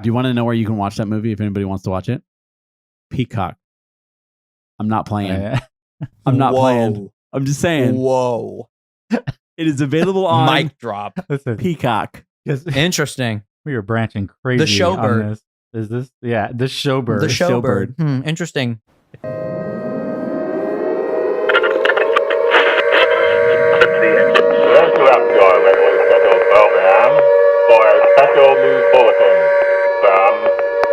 Do you want to know where you can watch that movie if anybody wants to watch it? Peacock. I'm not playing. I'm not playing. I'm just saying. Whoa. It is available on Mic drop. Peacock. Interesting. We are branching crazy. The Showbird. On this. Is this? Yeah, the Showbird. The Showbird. Interesting. Interrupt your regularly scheduled program for a special news bulletin from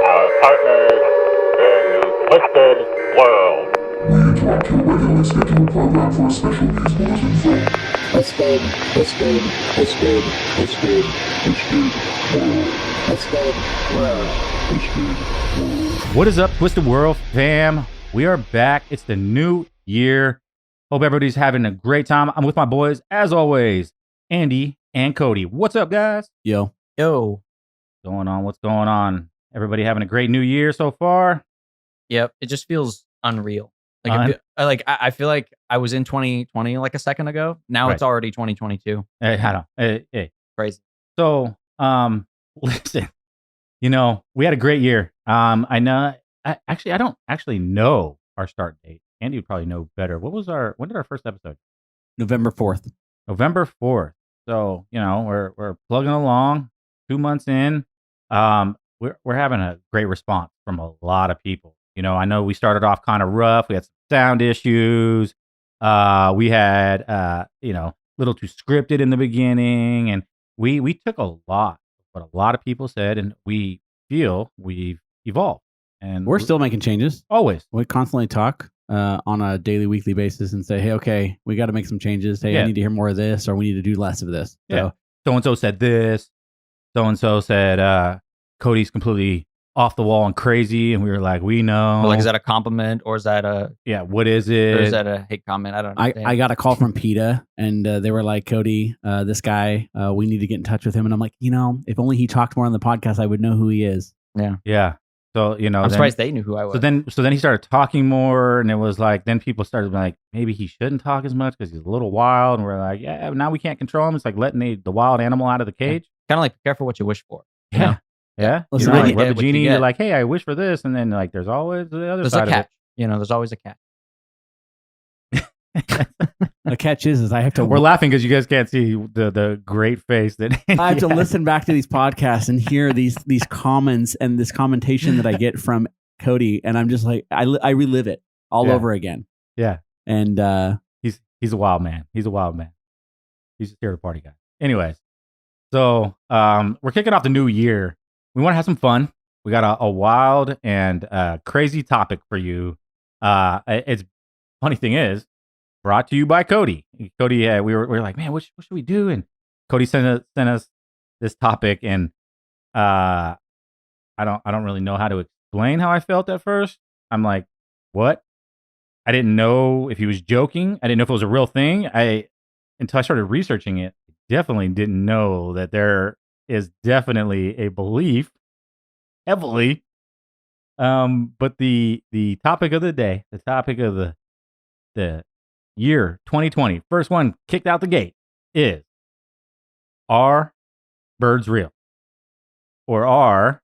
our partners in the Twisted World. We interrupt your regularly scheduled program for a special news bulletin from Twisted World. What is up, Twisted World fam? We are back. It's the new year. Hope everybody's having a great time. I'm with my boys, as always, Andy and Cody. What's up, guys? Yo. What's Going on? What's going on? Everybody having a great new year so far? Yep. It just feels unreal. I feel like I was in 2020 like a second ago. Now Right. It's already 2022. Hey, I don't. Hey. Crazy. So, listen, we had a great year. I know. I don't actually know our start date. Andy would probably know better. When did our first episode? November 4th. November 4th. So, we're plugging along 2 months in. We're having a great response from a lot of people. I know we started off kind of rough. We had some sound issues. We had, little too scripted in the beginning, and we took a lot of what a lot of people said, and we feel we've evolved. And We're still making changes. always. We constantly talk on a daily, weekly basis and say, hey, okay, we got to make some changes. Hey, Yeah. I need to hear more of this, or we need to do less of this. Yeah. So So-and-so said this. So-and-so said Cody's completely off the wall and crazy, and we were like, we know. But is that a compliment or is that a what is it? or is that a hate comment? I don't know. I got a call from PETA, and they were like, Cody, this guy, we need to get in touch with him. And I'm like, if only he talked more on the podcast, I would know who he is. Yeah. So, I'm surprised they knew who I was. So then he started talking more, and it was like, then people started like, maybe he shouldn't talk as much because he's a little wild. And we're like, yeah, now we can't control him. It's like letting the wild animal out of the cage. Kind of like be careful what you wish for. Yeah. Yeah. Listen, You know, I like get rub a what you genie, get. you're like, hey, I wish for this. And then like, there's always the other There's a side catch. There's always a catch. of it. The catch is I have to We're laughing because you guys can't see the great face that I have to Andy has. listen back to these podcasts and hear these comments and this commentation that I get from Cody, and I'm just like, I relive it all Yeah. over again. Yeah. And He's a wild man. He's a wild man. He's just here to party guy. Anyways, so we're kicking off the new year. We want to have some fun. We got a wild and crazy topic for you. It's funny thing is, brought to you by Cody. Cody, we were like, man, what should we do? And Cody sent us this topic, and I don't really know how to explain how I felt at first. I'm like, what? I didn't know if he was joking. I didn't know if it was a real thing. Until I started researching it, I definitely didn't know that there is definitely a belief, heavily. But the topic of the day, the topic of the year 2020, first one kicked out the gate is: are birds real, or are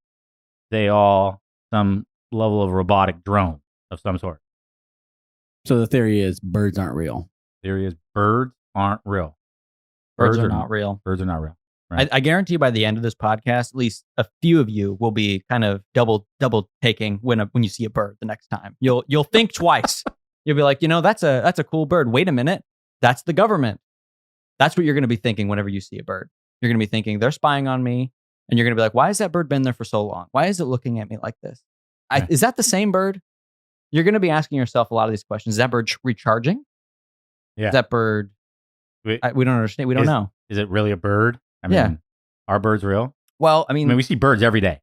they all some level of robotic drone of some sort? so the theory is birds aren't real. Theory is birds aren't real. Birds are not real. Birds are not real. Right. I guarantee by the end of this podcast, at least a few of you will be kind of double taking when you see a bird the next time. You'll think twice. You'll be like, that's a cool bird. Wait a minute, that's the government. That's what you're going to be thinking whenever you see a bird. You're going to be thinking they're spying on me, and you're going to be like, why has that bird been there for so long? Why is it looking at me like this? Right. Is that the same bird? You're going to be asking yourself a lot of these questions. Is that bird recharging? Yeah. Is that bird? We don't understand. We don't know. Is it really a bird? I mean, Yeah. are birds real? Well, I mean, we see birds every day.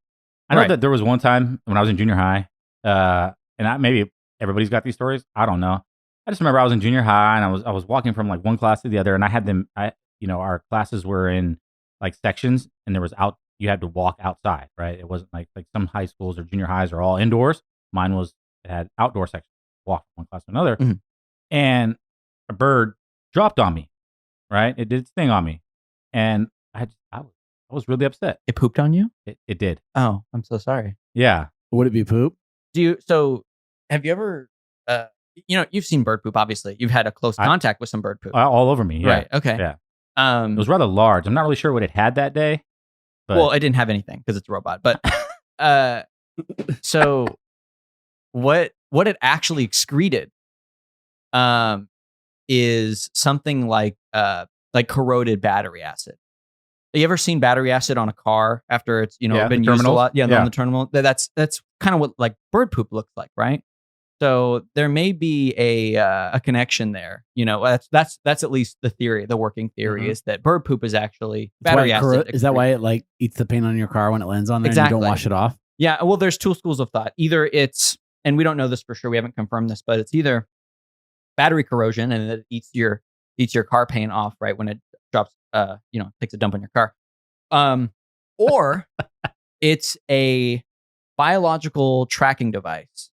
I know Right. that there was one time when I was in junior high, and maybe everybody's got these stories. I don't know. I just remember I was in junior high, and I was walking from like one class to the other, and I had them. Our classes were in like sections, and you had to walk outside, right? It wasn't like some high schools or junior highs are all indoors. Mine had outdoor sections. Walk from one class to another, Mhm. and a bird dropped on me. Right, it did its thing on me, and I was I was really upset. It pooped on you? It did. Oh, I'm so sorry. Yeah. Would it be poop? Have you ever, you've seen bird poop, obviously. You've had a close contact with some bird poop. All over me. Yeah. Right. Okay. Yeah. It was rather large. I'm not really sure what it had that day. But... Well, it didn't have anything because it's a robot. But so what it actually excreted is something like corroded battery acid. Have you ever seen battery acid on a car after it's been used a lot? Yeah, on the terminal. That's kind of what like bird poop looks like, right? So there may be a connection there. That's at least the theory. The working theory is that bird poop is actually battery acid. Is that why it like eats the paint on your car when it lands on there and you don't wash it off? Yeah. Well, there's two schools of thought. Either it's, and we don't know this for sure, we haven't confirmed this, but it's either battery corrosion and it eats your car paint off right when it drops, takes a dump on your car, or it's a biological tracking device.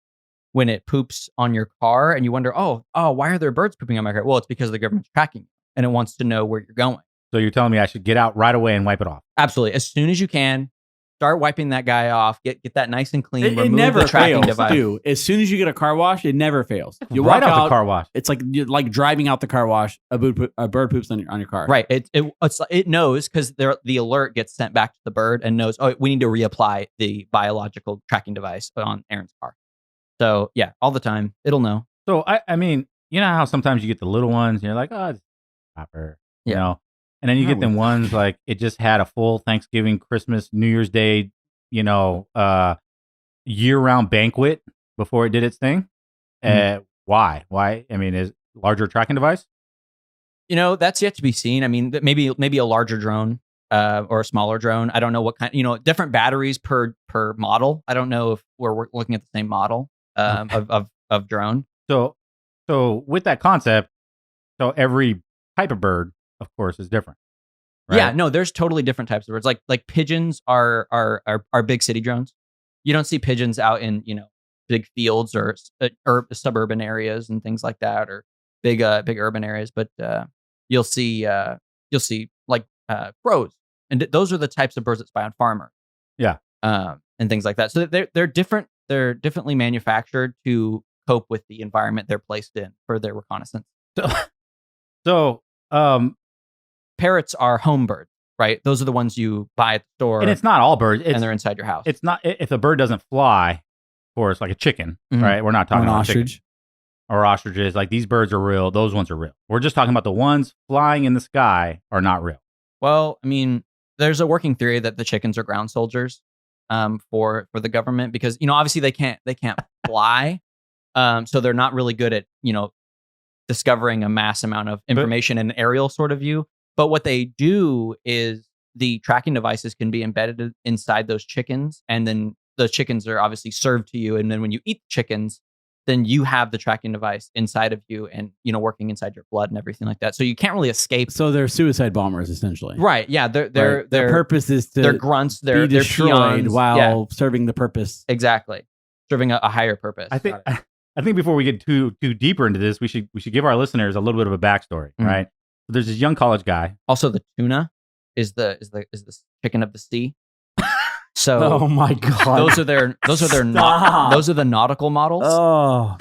When it poops on your car and you wonder, oh, why are there birds pooping on my car? Well, it's because the government's tracking you and it wants to know where you're going. So you're telling me I should get out right away and wipe it off? Absolutely. As soon as you can, start wiping that guy off. Get that nice and clean. It never the tracking fails, device. Dude. As soon as you get a car wash, it never fails. You right walk out the car wash. It's like driving out the car wash. A bird poops on your car. Right. It knows because the alert gets sent back to the bird and knows. Oh, we need to reapply the biological tracking device on Aaron's car. So yeah, all the time it'll know. So I mean, you know how sometimes you get the little ones and you're like, oh, it's copper, you know, and then you get them ones like it just had a full Thanksgiving, Christmas, New Year's Day, year-round banquet before it did its thing. Why? I mean, is larger tracking device? That's yet to be seen. I mean, maybe a larger drone or a smaller drone. I don't know what kind. Different batteries per model. I don't know if we're looking at the same model. Of drone. So with that concept, so every type of bird, of course, is different. Right? Yeah, no, there's totally different types of birds. Like pigeons are big city drones. You don't see pigeons out in big fields or suburban areas and things like that, or big urban areas. But you'll see like crows, and those are the types of birds that spy on farmers. Yeah, and things like that. So they're different. They're differently manufactured to cope with the environment they're placed in for their reconnaissance. So parrots are home birds, right? Those are the ones you buy at the store. And it's not all birds. And they're inside your house. It's not, if the bird doesn't fly, of course, like a chicken, right? We're not talking about ostrich. Or ostriches. Like these birds are real. Those ones are real. We're just talking about the ones flying in the sky are not real. Well, I mean, there's a working theory that the chickens are ground soldiers. For the government, because obviously they can't fly, so they're not really good at discovering a mass amount of information in an aerial sort of view. But what they do is the tracking devices can be embedded inside those chickens, and then the chickens are obviously served to you. And then when you eat the chickens, then you have the tracking device inside of you and, working inside your blood and everything like that. So you can't really escape. So they're suicide bombers, essentially. Right. Yeah. Their purpose is to they're grunts. They're destroyed peons, while serving the purpose. Exactly. Serving a higher purpose. I think before we get too deeper into this, we should give our listeners a little bit of a backstory, right? So there's this young college guy. Also, the tuna is the chicken of the sea. So, oh my god, those are the nautical models. Oh,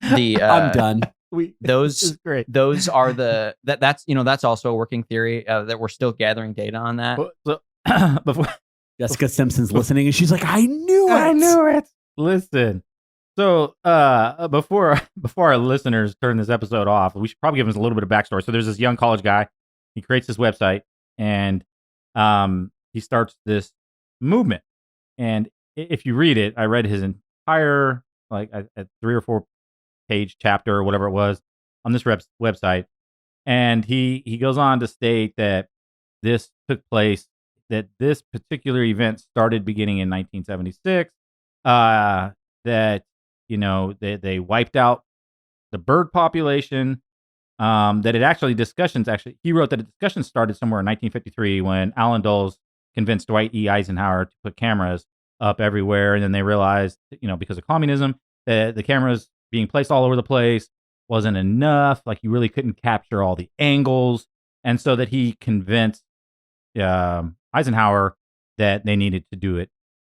I'm done. Those is great. Those are that's also a working theory that we're still gathering data on that. So, before Jessica Simpson's listening, and she's like, "I knew it. Listen. So, before our listeners turn this episode off, we should probably give them a little bit of backstory. So, there's this young college guy. He creates this website, and he starts this movement. And if you read it, I read his entire a 3 or 4 page chapter or whatever it was on this website, and he goes on to state that this took place, that this particular event started beginning in 1976. That they wiped out the bird population. That it actually he wrote that a discussion started somewhere in 1953 when Allen Dulles convinced Dwight E. Eisenhower to put cameras up everywhere, and then they realized, because of communism, that the cameras being placed all over the place wasn't enough. Like, you really couldn't capture all the angles, and so that he convinced Eisenhower that they needed to do it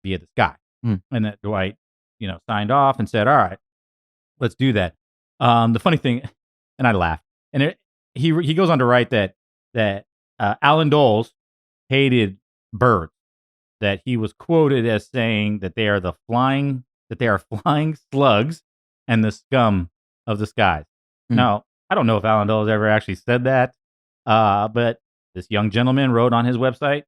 via the sky. And that Dwight, signed off and said, all right, let's do that. The funny thing, and I laughed, and he goes on to write that Alan Dulles hated birds, that he was quoted as saying that they are flying slugs and the scum of the skies. Now, I don't know if Alan Dulles ever actually said that, but this young gentleman wrote on his website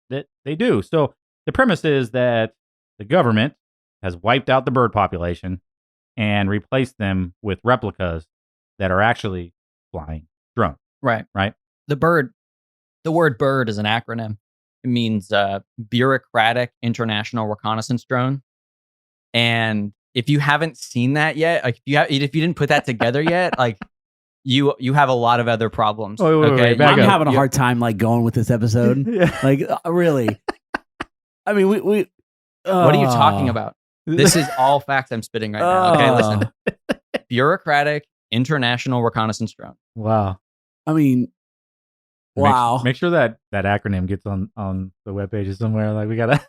that they do. So the premise is that the government has wiped out the bird population and replaced them with replicas that are actually flying drones. Right. Right. The word bird is an acronym. It means bureaucratic international reconnaissance drone. And if you haven't seen that yet, like if you didn't put that together yet, like you have a lot of other problems. Wait, I'm having a hard time like going with this episode. Like really. I mean, we what are you talking about? This is all facts I'm spitting right now. Okay, listen. Bureaucratic international reconnaissance drone. Wow. I mean, wow. Make sure that acronym gets on the webpage somewhere. Like we gotta.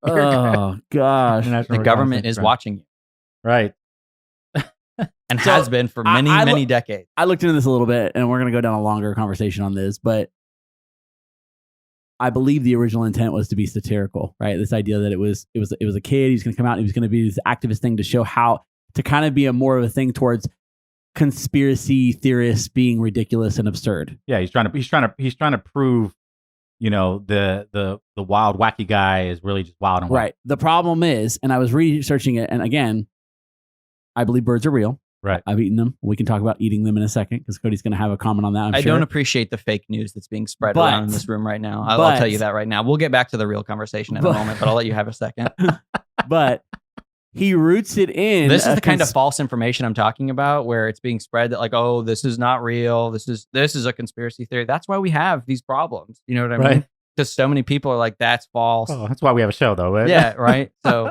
Oh gosh. The government is watching you. Right. And has been for many decades. I looked into this a little bit, and we're going to go down a longer conversation on this, but I believe the original intent was to be satirical, right? This idea that it was a kid, he's going to come out and he was going to be this activist thing to show how to kind of be a more of a thing towards conspiracy theorists being ridiculous and absurd. Yeah, he's trying to prove, the wild wacky guy is really just wild and right. The problem is, and I was researching it, and again, I believe birds are real. Right. I've eaten them. We can talk about eating them in a second because Cody's going to have a comment on that. I don't appreciate the fake news that's being spread around in this room right now. I'll tell you that right now. We'll get back to the real conversation in a moment, but I'll let you have a second. But he roots it in. This is the kind of false information I'm talking about, where it's being spread that like, oh, this is not real. This is a conspiracy theory. That's why we have these problems. You know what I mean? Because so many people are like, that's false. Oh, that's why we have a show, though. Right? Yeah, right. So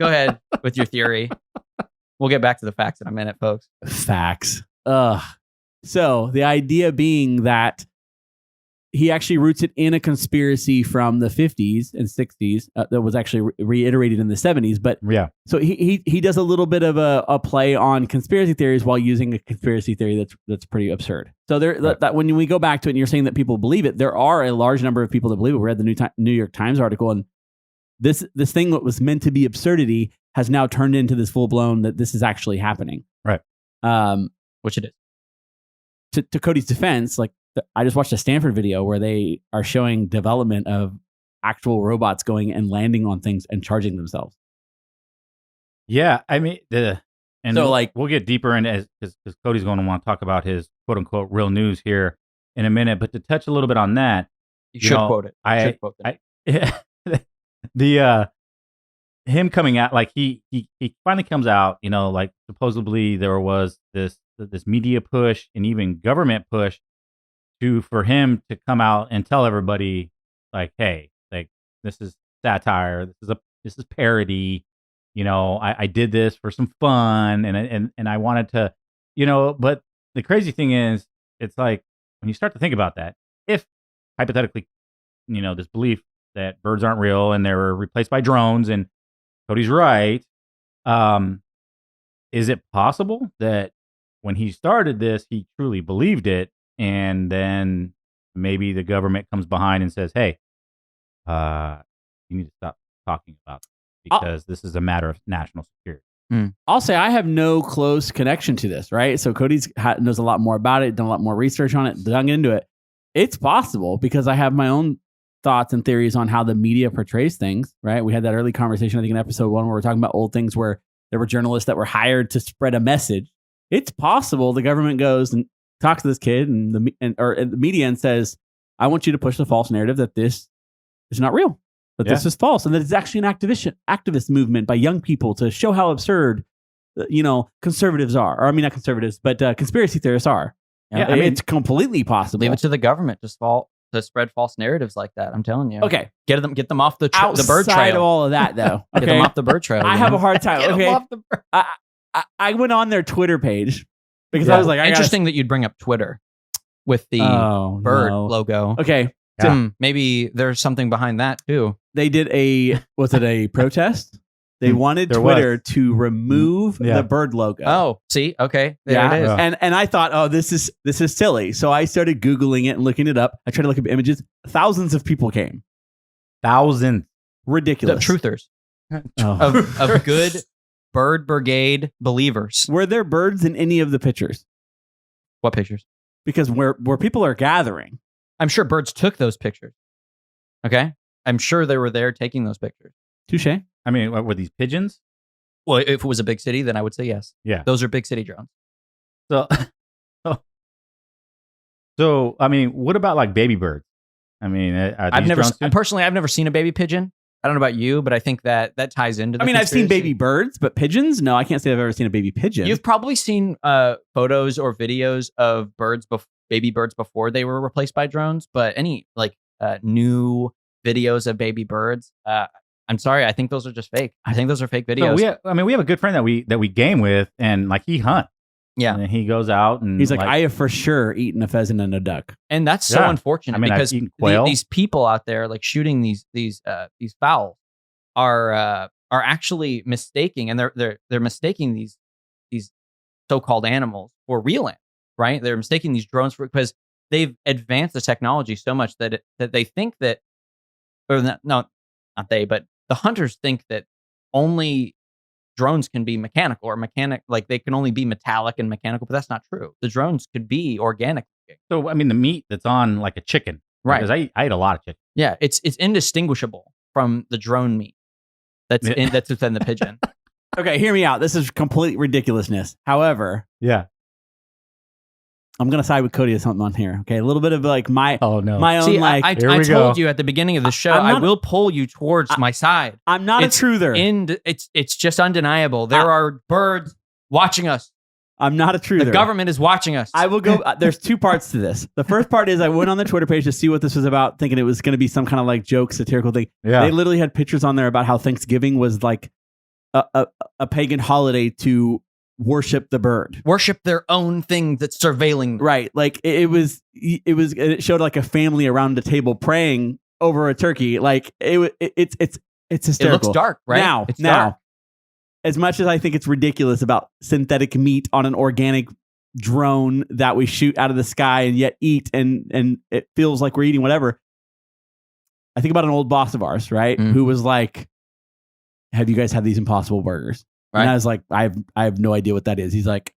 go ahead with your theory. We'll get back to the facts in a minute, folks. Facts. So the idea being that he actually roots it in a conspiracy from the 50s and 60s that was actually reiterated in the 70s. But yeah, so he does a little bit of a play on conspiracy theories while using a conspiracy theory that's pretty absurd. So that when we go back to it and you're saying that people believe it, there are a large number of people that believe it. We read the New York Times article, and this thing that was meant to be absurdity has now turned into this full blown that this is actually happening. Right. Which it is. To Cody's defense, like I just watched a Stanford video where they are showing development of actual robots going and landing on things and charging themselves. Yeah, I mean, we'll get deeper into because Cody's going to want to talk about his quote unquote real news here in a minute. But to touch a little bit on that, you should quote it. Him coming out, like he finally comes out, like supposedly there was this media push and even government push for him to come out and tell everybody like, hey, like this is satire, this is parody, I did this for some fun and I wanted to, but the crazy thing is, it's like when you start to think about that, if hypothetically, this belief that birds aren't real and they're replaced by drones, and Cody's right. Is it possible that when he started this, he truly believed it, and then maybe the government comes behind and says, "Hey, you need to stop talking about it because this is a matter of national security." I'll say I have no close connection to this, right? So Cody's knows a lot more about it, done a lot more research on it, dug into it. It's possible because I have my own thoughts and theories on how the media portrays things, right? We had that early conversation, I think in episode 1, where we're talking about old things where there were journalists that were hired to spread a message. It's possible the government goes and talks to this kid and the media and says, I want you to push the false narrative that this is not real, that this is false, and that it's actually an activist movement by young people to show how absurd, conservatives are. Or I mean, not conservatives, but conspiracy theorists are. Yeah, I mean, it's completely possible. Leave it to the government to spread false nararatives like that. I'm telling you. Okay. Get them off the bird trail. Outside of all of that, though. Okay. Get them off the bird trail. I have a hard time. Get okay. them off the bird. I went on their Twitter page because I was like, interesting that you'd bring up Twitter with the bird logo. Okay. Yeah. Maybe there's something behind that too. They did was it a protest? They wanted There Twitter was. to remove Yeah. the bird logo. Oh, see, okay, there it is. Yeah. And I thought, oh, this is silly. So I started Googling it and looking it up. I tried to look up images. Thousands of people came. Thousands. The Ridiculous. truthers Oh. of good bird brigade believers. Were there birds in any of the pictures? What pictures? Because where people are gathering. I'm sure birds took those pictures. Okay, I'm sure they were there taking those pictures. Touche. I mean, what were these pigeons? Well, if it was a big city, then I would say yes. Yeah. Those are big city drones. So I mean, what about like baby birds? I mean, are these drones too? Personally, I've never seen a baby pigeon. I don't know about you, but I think that ties into the I mean, I've seen conspiracy. baby birds, but pigeons? No, I can't say I've ever seen a baby pigeon. You've probably seen photos or videos of baby birds before they were replaced by drones, but any new videos of baby birds, I'm sorry, I think those are just fake. I think those are fake videos. So we have a good friend that we game with, and like he hunts. Yeah. And he goes out and He's like, I have for sure eaten a pheasant and a duck. And that's so Yeah. unfortunate I mean, I've because eaten quail. these people out there like shooting these fowls are actually mistaking, and they're mistaking these so-called animals for real animals, right? They're mistaking these drones because they've advanced the technology so much that they think that, not they, but the hunters think that only drones can be mechanical like they can only be metallic and mechanical, but that's not true. The drones could be organic. So I mean, the meat that's on like a chicken, Right. Because I eat a lot of chicken. Yeah, it's indistinguishable from the drone meat that's within the pigeon. Okay, hear me out. This is complete ridiculousness. However, Yeah. I'm going to side with Cody with something on here. Okay, a little bit of like my Oh no. own See, like. I Here we told go. you at the beginning of the show, I'm I not- will pull you towards my side. I'm not it's a truther. It's just undeniable. There are birds watching us. I'm not a truther. The government is watching us. I will go. There's two parts to this. The first part is I went on the Twitter page to see what this was about, thinking it was going to be some kind of like joke, satirical thing. Yeah. They literally had pictures on there about how Thanksgiving was like a pagan holiday to worship the bird. Worship their own thing that's surveilling them. Right. Like it showed like a family around the table praying over a turkey. Like it's hysterical. It looks dark, right? It's Now, dark. as much as I think it's ridiculous about synthetic meat on an organic drone that we shoot out of the sky and yet eat and it feels like we're eating whatever. I think about an old boss of ours, right? Mm. Who was like, have you guys had these Impossible Burgers? Right. And I was like, I have no idea what that is. He's like,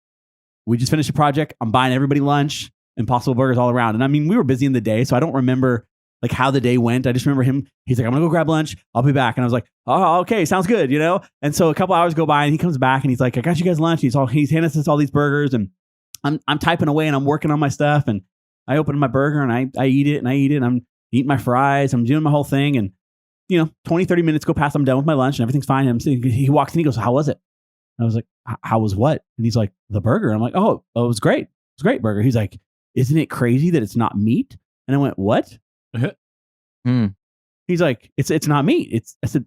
we just finished a project. I'm buying everybody lunch, Impossible Burgers all around. And I mean, we were busy in the day, so I don't remember like how the day went. I just remember him. He's like, I'm gonna go grab lunch. I'll be back. And I was like, oh, okay, sounds good, you know? And so a couple hours go by and he comes back and he's like, I got you guys lunch. He's handing us all these burgers and I'm typing away and I'm working on my stuff. And I open my burger and I eat it and I'm eating my fries. I'm doing my whole thing. And 20, 30 minutes go past. I'm done with my lunch and everything's fine. And he walks in, he goes, how was it? I was like, how was what? And he's like, the burger. I'm like, oh, it was great. It was a great burger. He's like, isn't it crazy that it's not meat? And I went, what? He's like, it's not meat. I said,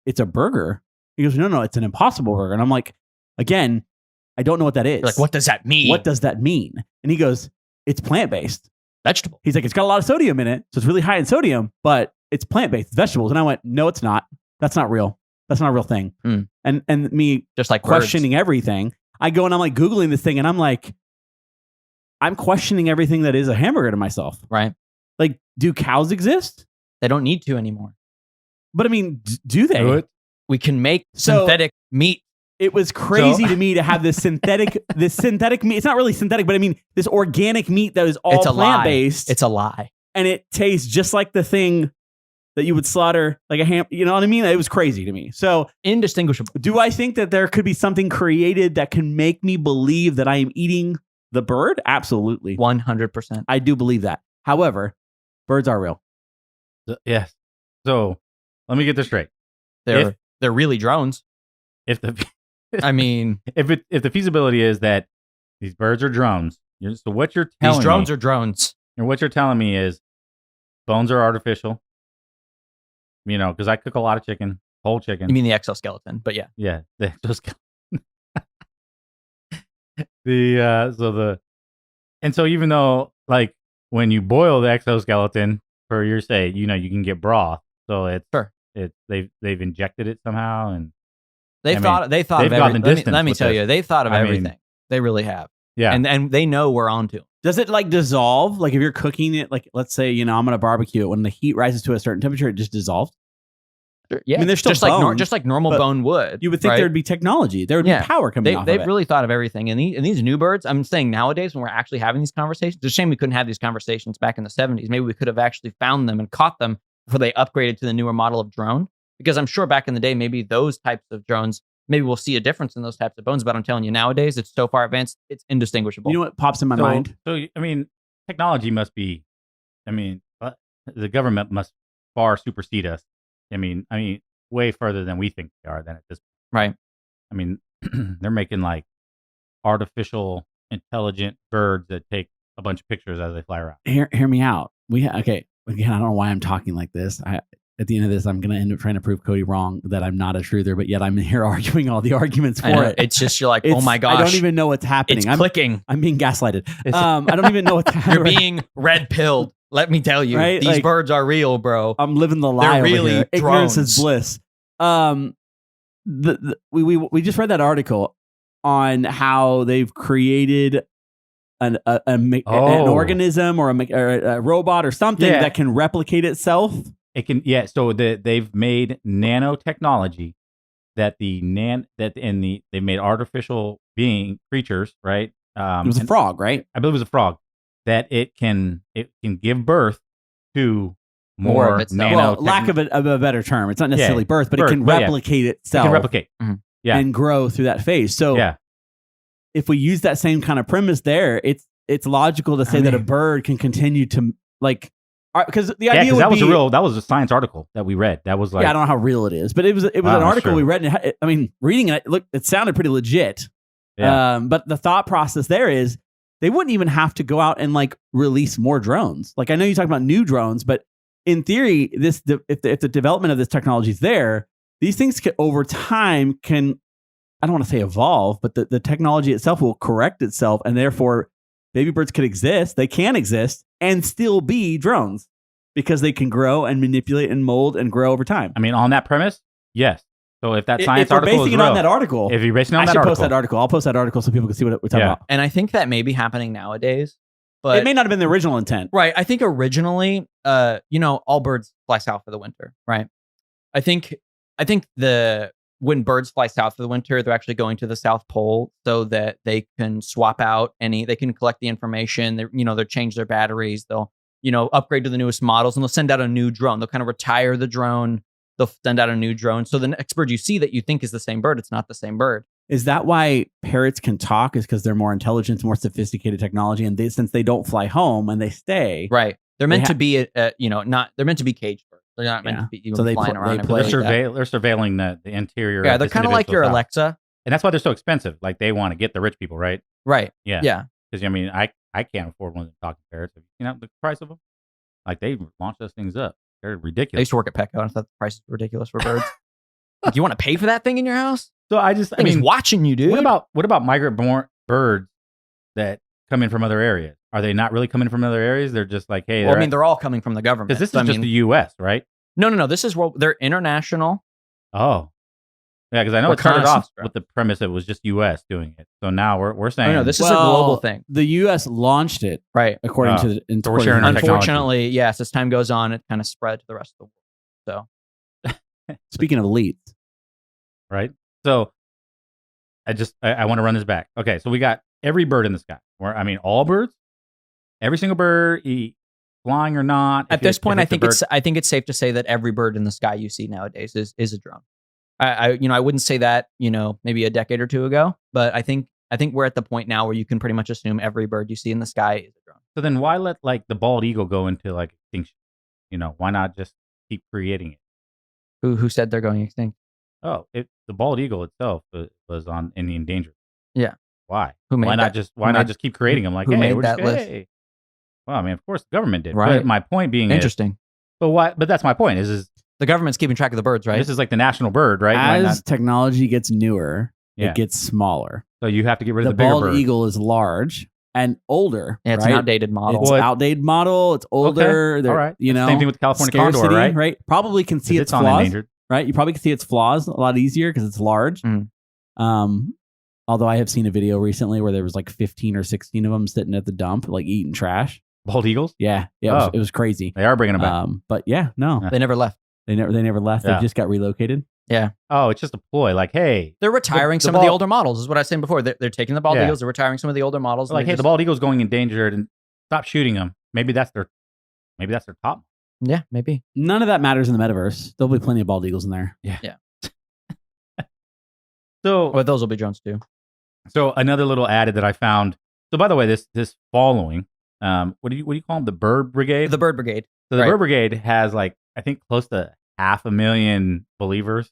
it's a burger. He goes, no, it's an Impossible Burger. And I'm like, again, I don't know what that is. You're like, what does that mean? What does that mean? And he goes, it's plant-based. Vegetable. He's like, it's got a lot of sodium in it. So it's really high in sodium, but it's plant-based, it's vegetables. And I went, no, it's not. That's not real. That's not a real thing. And me Just like questioning everything. I go and I'm like Googling this thing and I'm like, I'm questioning everything that is a hamburger to myself. Right. Like, do cows exist? They don't need to anymore. But I mean, do they? Do it. We can make So- synthetic meat. It was crazy to me to have this synthetic meat. It's not really synthetic, but I mean, this organic meat that is all It's a lie. plant-based. It's a lie. And it tastes just like the thing that you would slaughter like a ham. You know what I mean? It was crazy to me. So Indistinguishable. do I think that there could be something created that can make me believe that I am eating the bird? Absolutely. 100%. I do believe that. However, birds are real. Yes. So let me get this straight. They're really drones. If the I mean, if the feasibility is that these birds are drones, so what you're telling these drones me, are drones. and what you're telling me is bones are artificial. Because I cook a lot of chicken, whole chicken. You mean the exoskeleton, but yeah. Yeah, the exoskeleton. So even though like when you boil the exoskeleton, for your sake, you can get broth. So it's Sure. they've injected it somehow, and They thought of they've gotten everything. the distance Let me with tell this. you, they thought of I mean, everything. They really have. yeah. And they know we're onto it. Does it like dissolve? Like if you're cooking it, like let's say, I'm going to barbecue it. When the heat rises to a certain temperature, it just dissolves. Yeah. I mean, there's still just like bones, just like normal but bone would. You would think right? there'd be technology. There would be power coming off of They've it. really thought of everything. And these new birds, I'm saying nowadays when we're actually having these conversations, it's a shame we couldn't have these conversations back in the 70s. Maybe we could have actually found them and caught them before they upgraded to the newer model of drone. Because I'm sure back in the day, maybe those types of drones, maybe we'll see a difference in those types of bones. But I'm telling you, nowadays, it's so far advanced, it's indistinguishable. You know what pops in my mind? So I mean, technology must be. I mean, the government must far supersede us. I mean, way further than we think they are. Then at this point, Right. I mean, they're making like artificial intelligent birds that take a bunch of pictures as they fly around. Hear me out. Okay. Again, I don't know why I'm talking like this. At the end of this, I'm going to end up trying to prove Cody wrong that I'm not a truther, but yet I'm here arguing all the arguments for it. It's just, you're like, oh my gosh. I don't even know what's happening. It's clicking. I'm being gaslighted. I don't even know what's happening. You're being red pilled. Let me tell you, Right? these birds are real, bro. I'm living the lie They're over really here. Ignorance is drones. bliss. We just read that article on how they've created an organism or a robot or something that can replicate itself. It can, So they've made nanotechnology they've made artificial creatures, right? It was a frog, right? I believe it was a frog that it can give birth to more of itself. nano. Well, lack of a better term. It's not necessarily birth, but it can replicate itself. It can replicate. Mm-hmm. And grow through that phase. So if we use that same kind of premise there, it's logical to say that a bird can continue to because the idea would be that was a science article that we read. That was like, I don't know how real it is, but it was an article we read. And reading it, it sounded pretty legit. Yeah. But the thought process there is they wouldn't even have to go out and release more drones. Like I know you talk about new drones, but in theory, if the development of this technology is there, these things over time can, I don't want to say evolve, but the technology itself will correct itself, and therefore baby birds could exist. They can exist and still be drones because they can grow and manipulate and mold and grow over time. I mean, on that premise, yes. So if that science if we're article basing is it real, on that article, if you're basing it on I that should article, post that article. I'll post that article so people can see what we're talking about. And I think that may be happening nowadays. But it may not have been the original intent. Right. I think originally, all birds fly south for the winter, right? I think when birds fly south for the winter, they're actually going to the South Pole so that they can swap out they can collect the information. They'll change their batteries. They'll, upgrade to the newest models, and they'll send out a new drone. They'll kind of retire the drone. They'll send out a new drone. So the next bird you see that you think is the same bird, it's not the same bird. Is that why parrots can talk? Is because they're more intelligent, more sophisticated technology, and since they don't fly home and they stay, right? They're meant to be, they're meant to be caged birds. They're not meant to be flying around. They're surveilling the interior. Yeah, they're kind of like your Alexa, and that's why they're so expensive. Like they want to get the rich people, right? Right. Yeah. Yeah. Because I can't afford one of the talking parrots. Have you seen the price of them? Like they launch those things up. They're ridiculous. I used to work at Petco, and I thought the price is ridiculous for birds. Do you want to pay for that thing in your house? So he's watching you, dude. What about migrant birds that come in from other areas? Are they not really coming from other areas? They're just like, hey, they're all coming from the government. Because this is just the U.S., right? No. This is they're international. Oh, yeah. Because I know it started off with the premise that it was just U.S. doing it. So now we're saying, no, this is a global thing. The U.S. launched it, right? According to we're sharing unfortunately, yes. As time goes on, it kind of spread to the rest of the world. So, speaking of elites, right? So I want to run this back. Okay, so we got every bird in the sky. All birds, every single bird, flying or not. At this point, I think it's safe to say that every bird in the sky you see nowadays is a drone. I wouldn't say that maybe a decade or two ago, but I think we're at the point now where you can pretty much assume every bird you see in the sky is a drone. So then why let the bald eagle go into extinction? Why not just keep creating it? Who said they're going extinct? Oh, the bald eagle itself was in the endangered. Yeah. Why? Why not just keep creating them? Who made that list? Hey. Well, of course the government did. Right. But my point being interesting. But that's my point. Is the government's keeping track of the birds, right? This is like the national bird, right? As technology gets newer, it gets smaller. So you have to get rid of the bigger bird. The bald eagle is large. and older. Yeah, it's right? an outdated model. It's Well, outdated model. It's older. Okay. They're- All right. You know, Same thing with the California scarcity, condor, right? Probably can see its on flaws. endangered. Right? You probably can see its flaws a lot easier because it's large. Mm. Although I have seen a video recently where there was like 15 or 16 of them sitting at the dump, like eating trash. Bald eagles. Yeah, Oh. it was crazy. They are bringing them back. But yeah, no, They never left. they never left. Yeah. They just got relocated. Oh, it's just a ploy. Like, hey, They're retiring the some of the bald- older models, is what I was saying before. They're taking the bald Yeah. eagles, they're retiring some of the older models. like, and hey, they're the bald eagle's going endangered, and stop shooting them. Maybe that's their top. Yeah, maybe. None of that matters in the metaverse. There'll be plenty of bald eagles in there. So, But those will be drones too. so another little added that I found. So, by the way, this following, what do you call them? The Bird Brigade. The Bird Brigade. So the right. Bird Brigade has like I think close to 500,000 believers.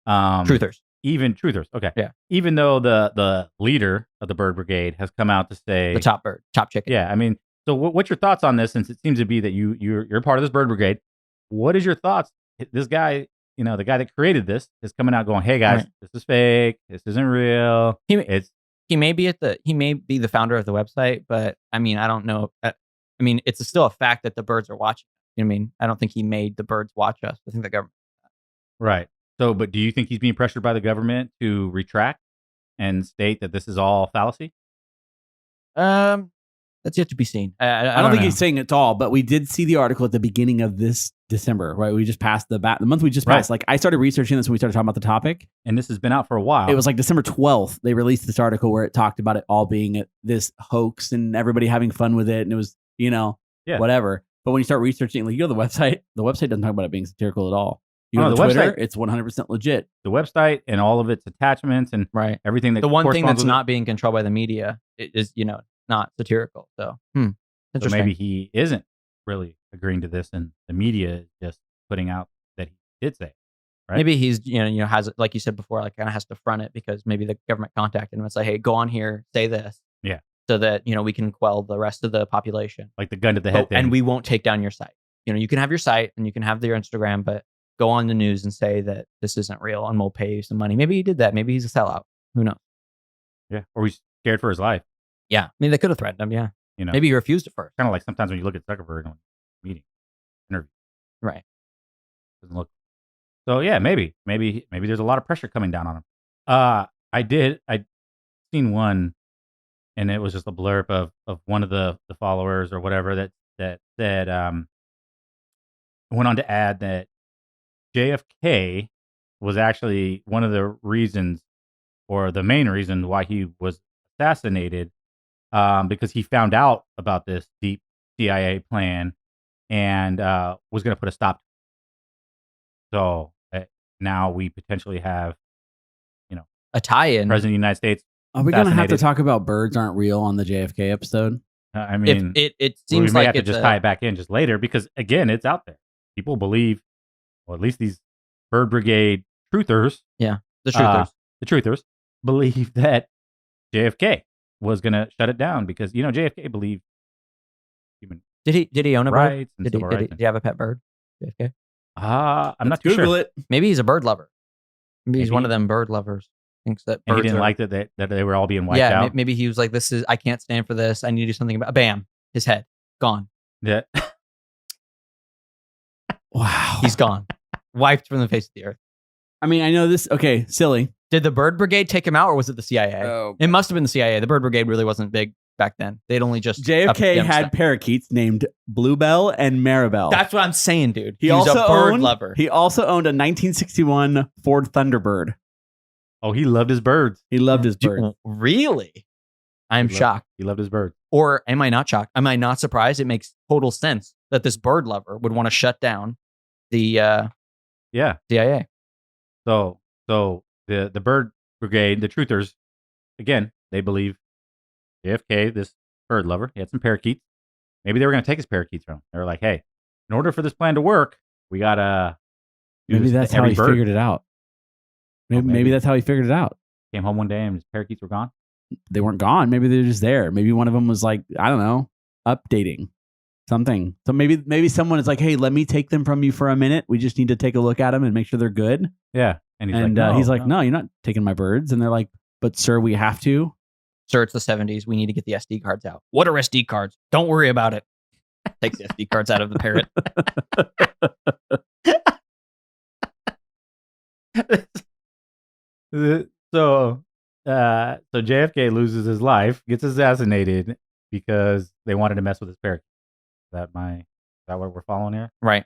Truthers. Even truthers. Okay. Yeah. Even though the leader of the Bird Brigade has come out to say The top bird. Top chicken. Yeah, I mean, so what's your thoughts on this? Since it seems to be that you're part of this Bird Brigade, what is your thoughts? This guy, the guy that created this, is coming out going, "Hey guys, Right. this is fake. This isn't real. He may be the founder of the website, but I mean, I don't know. I mean, it's still a fact that the birds are watching. You know what I mean? I don't think he made the birds watch us. I think the government. right." So, but do you think he's being pressured by the government to retract and state that this is all fallacy? That's yet to be seen. I don't think know. he's saying it all, but we did see the article at the beginning of this December, right? We just passed the month we just Right. passed. Like I started researching this when we started talking about the topic. And this has been out for a while. It was like December 12th. They released this article where it talked about it all being this hoax and everybody having fun with it. And it was, Yeah. whatever. But when you start researching, like you go to the website doesn't talk about it being satirical at all. You go No, to the Twitter, website- it's 100% legit. the website and all of its attachments and Right. everything that The one thing corresponds that's with it. not being controlled by the media is, not satirical. So, So interesting. maybe he isn't really agreeing to this, and the media is just putting out that he did say it, right? Maybe he's, has, like you said before, like kind of has to front it because maybe the government contacted him and say, hey, go on here, say this. Yeah. So that, we can quell the rest of the population. like the gun to the head thing. And we won't take down your site. You can have your site and you can have your Instagram, but go on the news and say that this isn't real and we'll pay you some money. Maybe he did that. Maybe he's a sellout. Who knows? yeah, or he's scared for his life. Yeah. I mean, they could have threatened him. Yeah. Maybe he refused at first. kind of like sometimes when you look at Zuckerberg on meeting interview, Right. doesn't look. So yeah, maybe there's a lot of pressure coming down on him. I seen one, and it was just a blurb of one of the followers or whatever that said went on to add that JFK was actually one of the reasons, or the main reason, why he was assassinated, because he found out about this deep CIA plan and was going to put a stop. So now we potentially have A tie-in. President of the United States. Are we going to have to Fascinated. talk about birds aren't real on the JFK episode? I If mean, it we seems may like have to it's just a- tie it back in just later because again, it's out there. People believe, or at least these Bird Brigade truthers, the truthers. the truthers believe that JFK was going to shut it down because JFK believed human Did he own a bird? rights and Did civil rights. did he have a pet bird? JFK? I'm not too Google sure. it. Maybe he's a bird lover. Maybe he's Maybe. one of them bird lovers. Thinks that And he birds didn't are- like that they were all being wiped yeah, out. maybe he was like, I can't stand for this. I need to do something about. Bam, his head gone. Yeah. Wow. He's gone, wiped from the face of the earth. I mean, I know this. Okay, silly. Did the Bird Brigade take him out, or was it the CIA? Oh. It must have been the CIA. The Bird Brigade really wasn't big back then. They'd only just JFK up- had parakeets named Bluebell and Maribel. That's what I'm saying, dude. he was also a bird owned, lover. He also owned a 1961 Ford Thunderbird. Oh, he loved his birds. He loved his bird. Really? I'm He loved- shocked. He loved his birds. Or am I not shocked? Am I not surprised? It makes total sense that this bird lover would want to shut down the Yeah. CIA. So the Bird Brigade, the truthers, again, they believe JFK, this bird lover, he had some parakeets. Maybe they were going to take his parakeets from him. They were like, hey, in order for this plan to work, we got to do Maybe this to that's how every he bird. figured it out. Maybe maybe. that's how he figured it out. Came home one day and his parakeets were gone. They weren't gone. Maybe they're just there. Maybe one of them was like, I don't know, updating something. So maybe someone is like, hey, let me take them from you for a minute. We just need to take a look at them and make sure they're good. Yeah. And He's like, no, you're not taking my birds. And they're like, but sir, we have to. Sir, it's the 70s. We need to get the SD cards out. What are SD cards? Don't worry about it. Takes the SD cards out of the parrot. So JFK loses his life, gets assassinated because they wanted to mess with his parrot. Is that what we're following here? Right.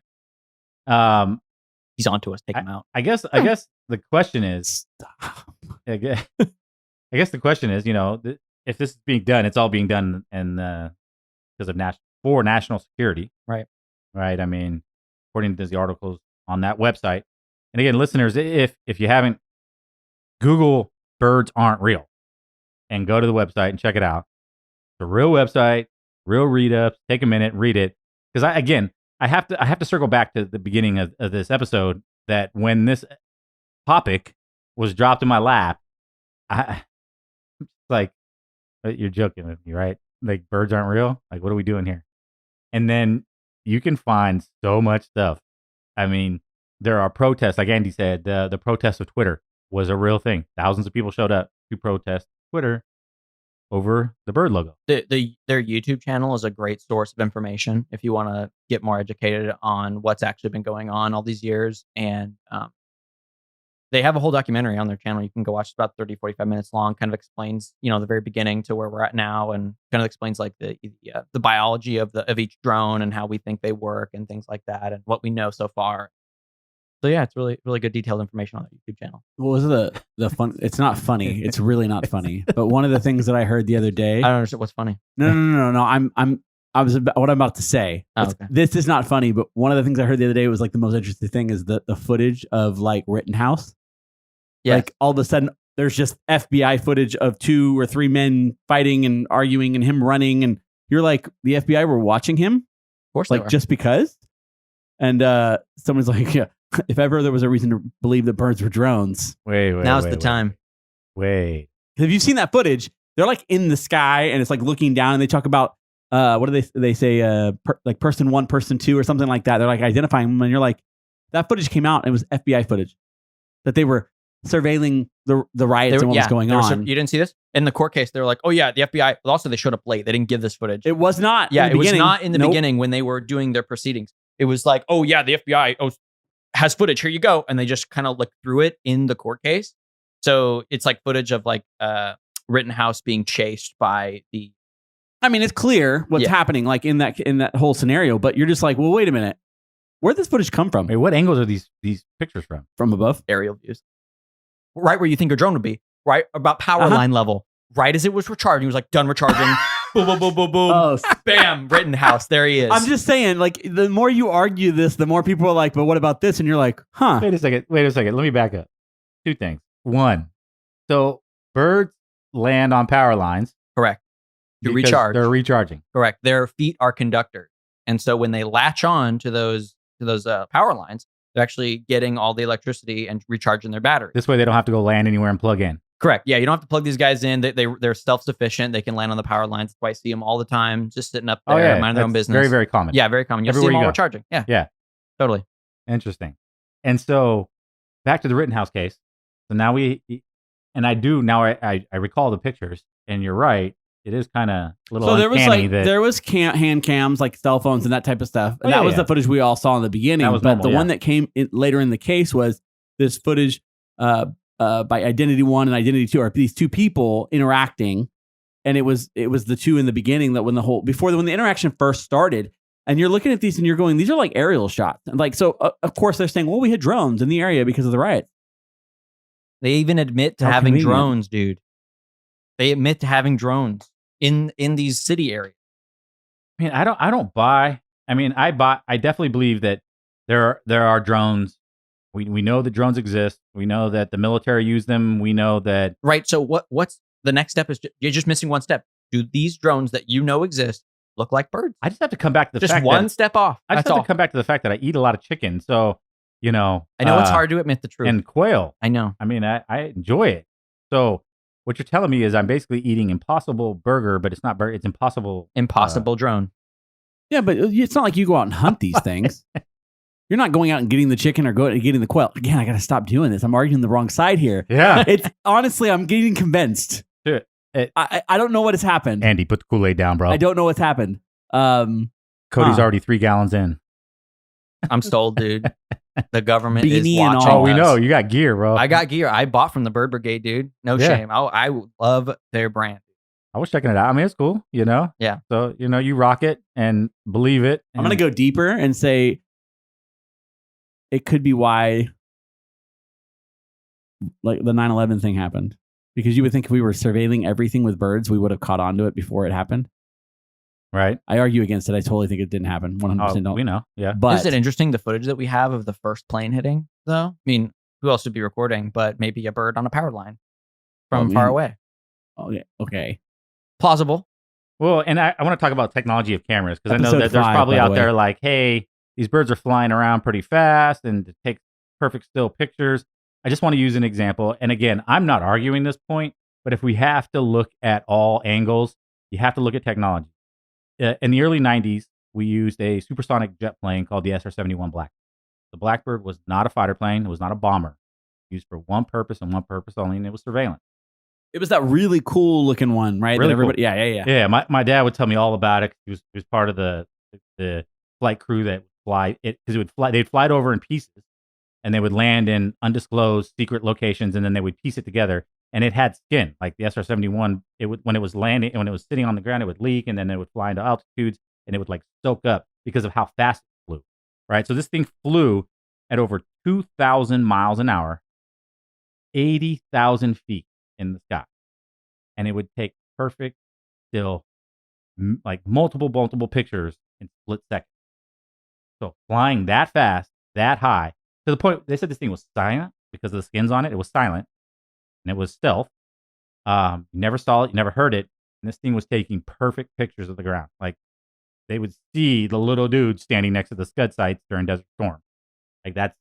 He's onto us. Take him out. I guess the question is, I guess the question is, if this is being done, it's all being done because of national security. Right. Right. I mean, according to the articles on that website. And again, listeners, if you haven't, Google birds aren't real and go to the website and check it out. It's a real website, real read-ups. Take a minute, read it. Because I have to circle back to the beginning of this episode, that when this topic was dropped in my lap, like, you're joking with me, right? Like, birds aren't real? Like, what are we doing here? And then you can find so much stuff. I mean, there are protests, like Andy said, the protest of Twitter was a real thing. Thousands of people showed up to protest Twitter over the bird logo. Their YouTube channel is a great source of information if you want to get more educated on what's actually been going on all these years. And they have a whole documentary on their channel. You can go watch. It's about 30, 45 minutes long. Kind of explains, the very beginning to where we're at now, and kind of explains like the biology of each drone and how we think they work and things like that, and what we know so far. So yeah, it's really, really good detailed information on that YouTube channel. What was the fun? It's not funny. It's really not funny. But one of the things that I heard the other day. I don't understand what's funny. No. What I'm about to say. Oh, okay. This is not funny, but one of the things I heard the other day was like the most interesting thing is the footage of like Rittenhouse. Yes. Like all of a sudden there's just FBI footage of 2 or 3 men fighting and arguing and him running, and you're like, the FBI were watching him? Of course they like were. Just because? And someone's like, yeah, if ever there was a reason to believe that birds were drones. Now's the time. Wait. Have you seen that footage? They're like in the sky and it's like looking down, and they talk about what do they say like person 1, person 2 or something like that. They're like identifying them, and you're like, that footage came out and it was FBI footage that they were surveilling the riots and what was going on. You didn't see this? In the court case, they were like, oh yeah, the FBI. Also, they showed up late. They didn't give this footage. It was not. Yeah, it was not in the beginning when they were doing their proceedings. It was like, oh yeah, the FBI has footage. Here you go. And they just kind of looked through it in the court case. So it's like footage of like Rittenhouse being chased by the. I mean, it's clear what's happening like in that whole scenario, but you're just like, well, wait a minute. Where'd this footage come from? Wait, what angles are these pictures from? From above? Aerial views. Right where you think a drone would be. Right about power line level. Right as it was recharging. It was like done recharging. Boom, boom, boom, boom, boom. Oh, bam, Rittenhouse. There he is. I'm just saying, like, the more you argue this, the more people are like, but what about this? And you're like, huh. Wait a second. Let me back up. 2 things. 1, so birds land on power lines. Correct. To recharge. They're recharging. Correct. Their feet are conductors. And so when they latch on to those power lines, they're actually getting all the electricity and recharging their battery. This way they don't have to go land anywhere and plug in. Correct. Yeah, you don't have to plug these guys in. They're self-sufficient. They can land on the power lines. That's why I see them all the time, just sitting up there, minding their own business. Very, very common. Yeah, very common. You'll see them all recharging. Yeah. Yeah. Totally. Interesting. And so back to the Rittenhouse case. So now I recall the pictures, and you're right. It is kind of a little uncanny. There was hand cams, like cell phones and that type of stuff. And that was the footage we all saw in the beginning. But the one that came later in the case was this footage by Identity 1 and Identity 2 are these 2 people interacting. And it was the 2 in the beginning that when the interaction first started, and you're looking at these and you're going, these are like aerial shots. And like, so of course they're saying, well, we had drones in the area because of the riots. They even admit to having drones, dude. They admit to having drones in these city areas. I mean, I don't buy. I mean, I definitely believe that there are drones. We know that drones exist. We know that the military use them. We know that. Right. So what's the next step? Is you're just missing one step. Do these drones that you know exist look like birds? I just have to come back to the fact just one step off. I just have to come back to the fact that I eat a lot of chicken. So, I know it's hard to admit the truth. And quail. I know. I mean, I enjoy it. So what you're telling me is I'm basically eating Impossible Burger, but it's not burger. It's Impossible drone. Yeah, but it's not like you go out and hunt these things. You're not going out and getting the chicken or getting the quail. Again, I got to stop doing this. I'm arguing the wrong side here. Yeah. It's honestly, I'm getting convinced. Dude, I don't know what has happened. Andy, put the Kool-Aid down, bro. I don't know what's happened. Cody's already 3 gallons in. I'm sold, dude. The government is Beanie and watching. all. Oh, we us. know. You got gear, bro. I got gear. I bought from the Bird Brigade, dude. No Yeah. shame. I love their brand. I was checking it out. I mean, it's cool, you know? Yeah. So, you rock it and believe it. I'm going to go deeper and say it could be why like the 9/11 thing happened. Because you would think if we were surveilling everything with birds, we would have caught on to it before it happened. Right. I argue against it. I totally think it didn't happen. 100% don't. We know. Yeah. But Is it interesting the footage that we have of the first plane hitting, though? I mean, who else would be recording but maybe a bird on a power line from far away? Okay. Plausible. Well, and I want to talk about technology of cameras because I know Episode that there's 5, probably by the out way. there like, hey, these birds are flying around pretty fast and to take perfect still pictures. I just want to use an example. And again, I'm not arguing this point, but if we have to look at all angles, you have to look at technology. In the early 90s, we used a supersonic jet plane called the SR-71 Blackbird. The Blackbird was not a fighter plane. It was not a bomber. Used for one purpose and one purpose only, and it was surveillance. It was that really cool looking one, right? Really that everybody, cool. Yeah. Yeah, my dad would tell me all about it. He was part of the flight crew that would fly it because it would fly. They'd fly it over in pieces, and they would land in undisclosed secret locations, and then they would piece it together. And it had skin, like the SR-71. It would when it was landing and when it was sitting on the ground, it would leak, and then it would fly into altitudes, and it would like soak up because of how fast it flew. Right, so this thing flew at over 2,000 miles an hour, 80,000 feet in the sky, and it would take perfect still, like multiple pictures in split seconds. So flying that fast, that high, to the point they said this thing was silent because of the skins on it. It was silent. And it was stealth. You never saw it, you never heard it. And this thing was taking perfect pictures of the ground. Like they would see the little dude standing next to the scud sites during Desert Storm. Like that's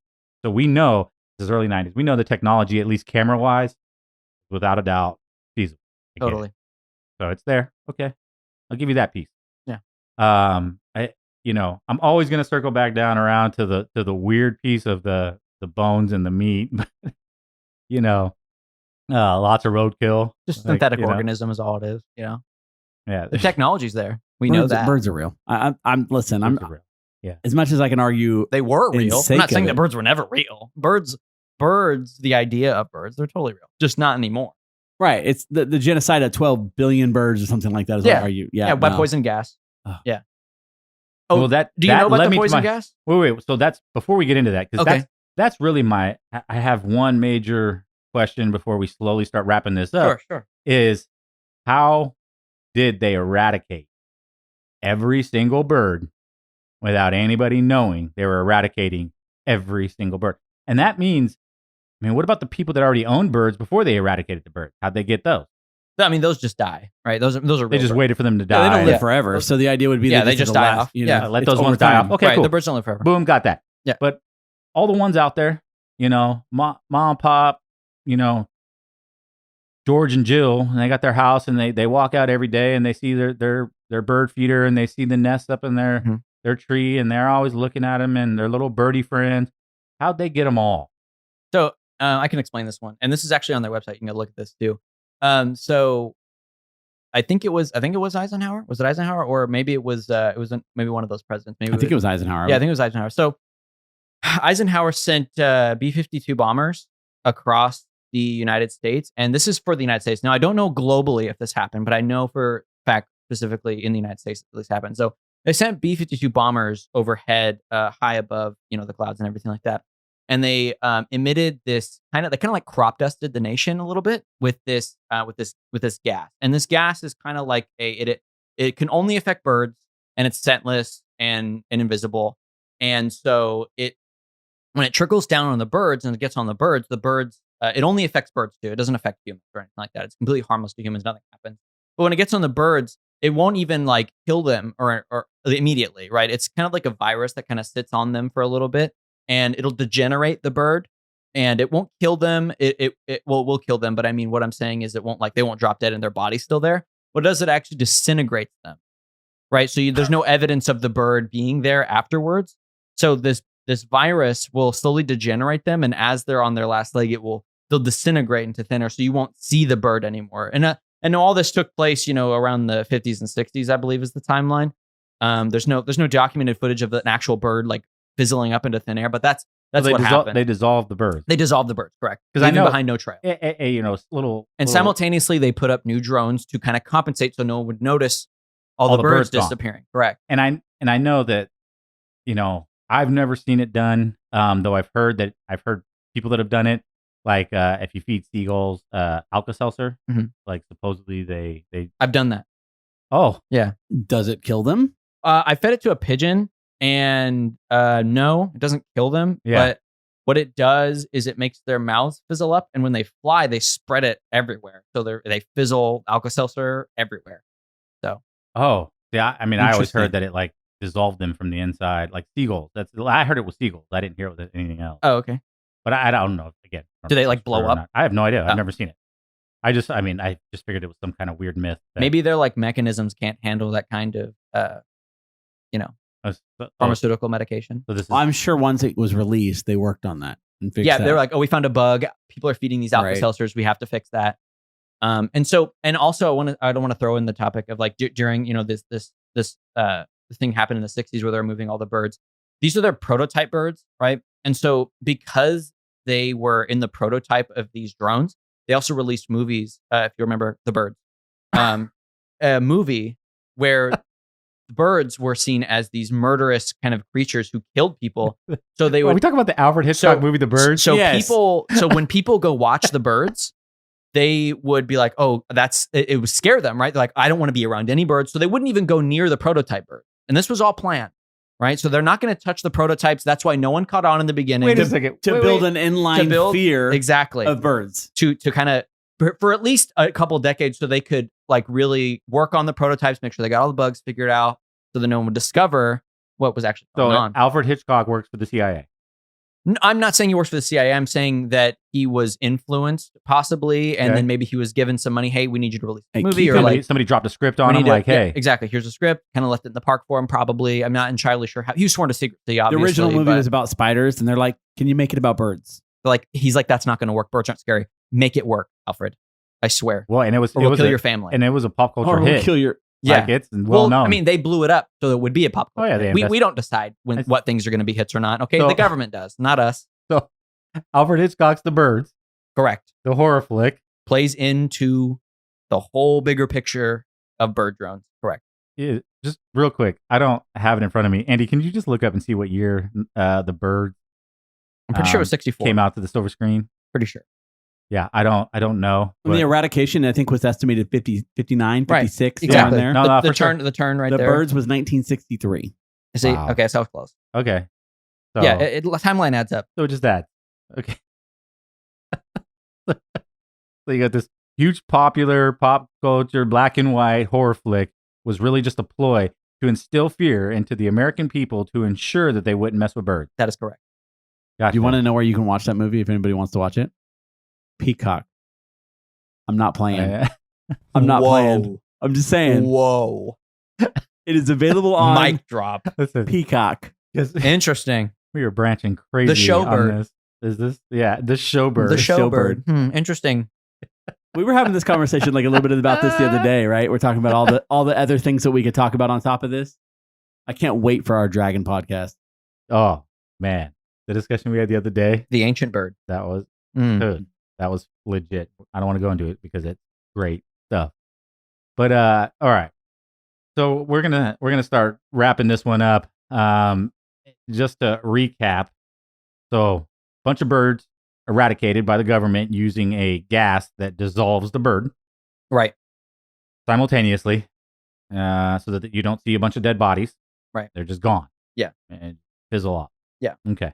so we know this is early 90s. We know the technology, at least camera wise, without a doubt, feasible. Totally. So it's there. Okay, I'll give you that piece. Yeah. I'm always gonna circle back down around to the weird piece of the bones and the meat. Lots of roadkill. Just synthetic organism is all it is. Yeah. The technology's there. We birds, know that. birds are real. Birds are real. Yeah. As much as I can argue, They were in real. I'm sake not saying of that it. birds were never real. Birds, the idea of birds, they're totally real. Just not anymore. right? It's the genocide of 12 billion birds or something like that. Is what I argue. Yeah, by no. poison gas. Ugh. Yeah. Oh, Well, do you know about led the me to poison my- gas? Wait. So that's before we get into that, because Okay. that's really I have one major question before we slowly start wrapping this up. Sure. Is how did they eradicate every single bird without anybody knowing they were eradicating every single bird? And that means, what about the people that already owned birds before they eradicated the birds? How'd they get those? I mean, those just die, right? Those are They real just birds. waited for them to Yeah, die. they don't live Yeah. forever. So the idea would be Yeah, that they this is just the die last, off. you know, Yeah, let it's those over ones die time. off. Okay, right, cool. the birds don't live forever. Boom, got that. Yeah. But all the ones out there, mom and pop, George and Jill, and they got their house and they walk out every day and they see their bird feeder and they see the nest up in their tree and they're always looking at them and their little birdie friends. How'd they get them all? So I can explain this one, and this is actually on their website. You can go look at this too. So I think it was Eisenhower. Was it Eisenhower, or maybe it was maybe one of those presidents? Maybe I think it was Eisenhower. Yeah, I think it was Eisenhower. So Eisenhower sent B-52 bombers across the United States, and this is for the United States. Now I don't know globally if this happened, but I know for a fact specifically in the United States at least happened. So they sent B-52 bombers overhead, high above the clouds and everything like that. And they emitted this they kind of like crop dusted the nation a little bit with this gas. And this gas is kind of like it can only affect birds, and it's scentless and invisible. And so when it trickles down on the birds and it gets on the birds, it only affects birds too. It doesn't affect humans or anything like that. It's completely harmless to humans. Nothing happens. But when it gets on the birds, it won't even like kill them or immediately, right? It's kind of like a virus that kind of sits on them for a little bit. And it'll degenerate the bird, and it won't kill them. It will kill them, but I mean, what I'm saying is, they won't drop dead and their body's still there. What does it actually disintegrates them, right? So there's no evidence of the bird being there afterwards. So this virus will slowly degenerate them, and as they're on their last leg, they'll disintegrate into thinner, so you won't see the bird anymore. And And all this took place, around the 50s and 60s, I believe is the timeline. There's no documented footage of an actual bird like fizzling up into thin air, but that's what happened. They dissolved the birds. They dissolved the birds, correct? Because I know behind no trail. Simultaneously Simultaneously, they put up new drones to kind of compensate so no one would notice all the birds gone. disappearing. Correct. And I know that, I've never seen it done. Though I've heard people that have done it. Like if you feed seagulls Alka-Seltzer, like supposedly they. I've done that. Oh yeah. Does it kill them? I fed it to a pigeon, and no, it doesn't kill them. Yeah. But what it does is it makes their mouths fizzle up, and when they fly, they spread it everywhere. So they fizzle Alka-Seltzer everywhere. So. Oh yeah, I mean, I always heard that it like dissolved them from the inside, like seagulls. I heard it was seagulls. I didn't hear it was anything else. Oh, okay. But I don't know. Again, do they like blow up? I have no idea. I've never seen it. I just figured it was some kind of weird myth. Maybe their like mechanisms can't handle that kind of, pharmaceutical medication. So this is, I'm sure once it was released, they worked on that and fixed that. They're like, oh, we found a bug. People are feeding these Alka-Seltzers. We have to fix that. And also I don't want to throw in the topic of like during, this thing happened in the 60s where they're moving all the birds. These are their prototype birds, right? And so because they were in the prototype of these drones, they also released movies, if you remember The Birds, a movie where the birds were seen as these murderous kind of creatures who killed people. So they Are we talking about the Alfred Hitchcock movie, The Birds? So Yes. so when people go watch The Birds, they would be like, oh, it would scare them, right? They're like, I don't want to be around any birds. So they wouldn't even go near the prototype bird. And this was all planned. Right, so they're not going to touch the prototypes. That's why no one caught on in the beginning. Wait a second. To build an inline fear exactly of birds. To kind of for at least a couple decades, so they could like really work on the prototypes, make sure they got all the bugs figured out, so that no one would discover what was actually going on. Alfred Hitchcock works for the CIA. I'm not saying he works for the CIA. I'm saying that he was influenced, possibly, and then maybe he was given some money. Hey, we need you to release a movie, or like somebody dropped a script on him. Hey, exactly. Here's a script. Kind of left it in the park for him. Probably. I'm not entirely sure how. He was sworn to secrecy. Obviously, the original movie was about spiders, and they're like, "Can you make it about birds?" Like he's like, "That's not going to work. Birds aren't scary. Make it work, Alfred. I swear." Well, and it will kill your family, and it was a pop culture or hit. Kill your. Yeah, like it's well known. I mean, they blew it up, so it would be a pop culture. Oh, yeah, we don't decide what things are going to be hits or not. Okay, the government does, not us. So Alfred Hitchcock's The Birds, correct? The horror flick plays into the whole bigger picture of bird drones. Correct. Yeah, just real quick, I don't have it in front of me. Andy, can you just look up and see what year The Birds? I'm pretty sure it was 64. Came out to the silver screen. Pretty sure. Yeah, I don't know. And the eradication, I think, was estimated 59, 56. Right. Exactly. There. No, the turn right the there. The Birds was 1963. See, wow. Okay, so I was close. Okay. So, yeah, timeline adds up. So just that. Okay. So you got this huge popular pop culture black and white horror flick was really just a ploy to instill fear into the American people to ensure that they wouldn't mess with birds. That is correct. Gotcha. Do you want to know where you can watch that movie if anybody wants to watch it? Peacock. I'm not playing. I'm not playing. I'm just saying. Whoa. It is available on Mic drop. Peacock. Interesting. We are branching crazy. The Showbird. This. Is this? Yeah, the Showbird. The Showbird. Interesting. We were having this conversation like a little bit about this the other day, right? We're talking about all the other things that we could talk about on top of this. I can't wait for our dragon podcast. Oh man, the discussion we had the other day. The ancient bird. That was good. That was legit. I don't want to go into it because it's great stuff. But all right. So we're gonna start wrapping this one up. Just to recap. So bunch of birds eradicated by the government using a gas that dissolves the bird. Right. Simultaneously. So that you don't see a bunch of dead bodies. Right. They're just gone. Yeah. And fizzle off. Yeah. Okay.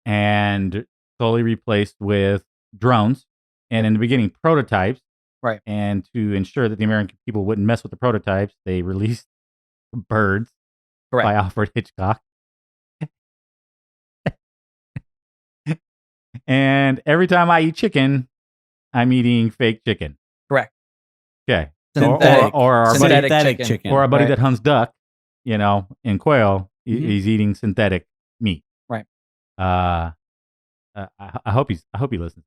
And slowly replaced with drones. And in the beginning, prototypes. Right. And to ensure that the American people wouldn't mess with the prototypes, they released Birds by Alfred Hitchcock. And every time I eat chicken, I'm eating fake chicken. Correct. Okay. Synthetic, or our synthetic buddy, chicken. Or our buddy that hunts duck, in quail, he's eating synthetic meat. Right. I hope he listens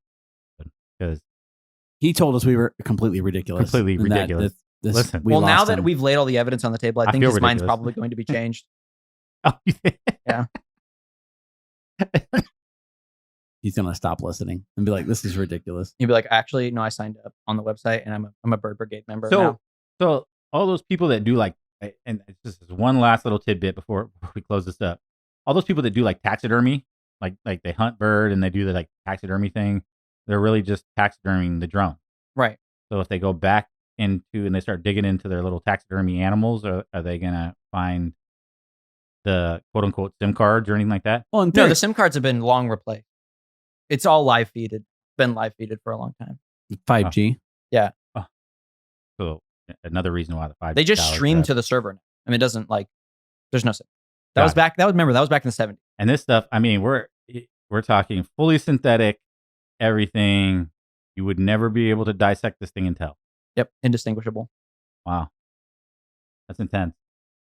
because He told us we were completely ridiculous. Completely and that ridiculous. this- Listen. we Well, now lost that him. we've laid all the evidence on the table, I I think feel his mind's ridiculous. probably going to be changed. Oh, you think? Yeah. he's gonna stop listening and be like, "This is ridiculous." You'd be like, actually, no, I signed up on the website and I'm a Bird Brigade member So, now. so all those people that do like, and this is one last little tidbit before we close this up. All those people that do like taxidermy, like they hunt bird and they do the like taxidermy thing, they're really just taxiderming the drone. Right. So if they go back into and they start digging into their little taxidermy animals, are they gonna find the quote unquote SIM cards or anything like that? Well, in No, theory, the SIM cards have been long replaced. It's all live feeded. Been live feeded for a long time. 5G. So another reason why the 5G They just towers stream have- to the server now. I mean, it doesn't like. There's no SIM. That Got was it. back. That was back in the 70s. And this stuff, I mean, we're talking fully synthetic, everything. You would never be able to dissect this thing and tell. Yep, indistinguishable. Wow, that's intense.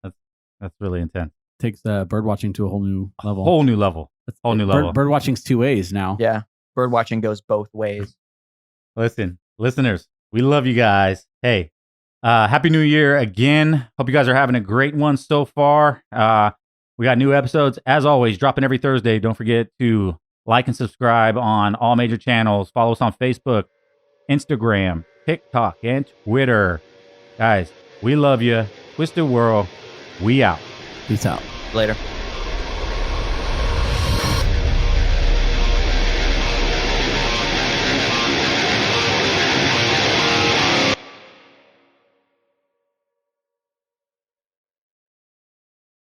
That's really intense. Takes bird watching to a whole new level. Whole new level. Whole new level. Bird watching's 2 ways now. Yeah, bird watching goes both ways. Listen, listeners, we love you guys. Hey, happy New Year again. Hope you guys are having a great one so far. We got new episodes as always dropping every Thursday. Don't forget to like and subscribe on all major channels. Follow us on Facebook, Instagram, TikTok, and Twitter. Guys, we love you. Twisted World, we out. Peace out. Later.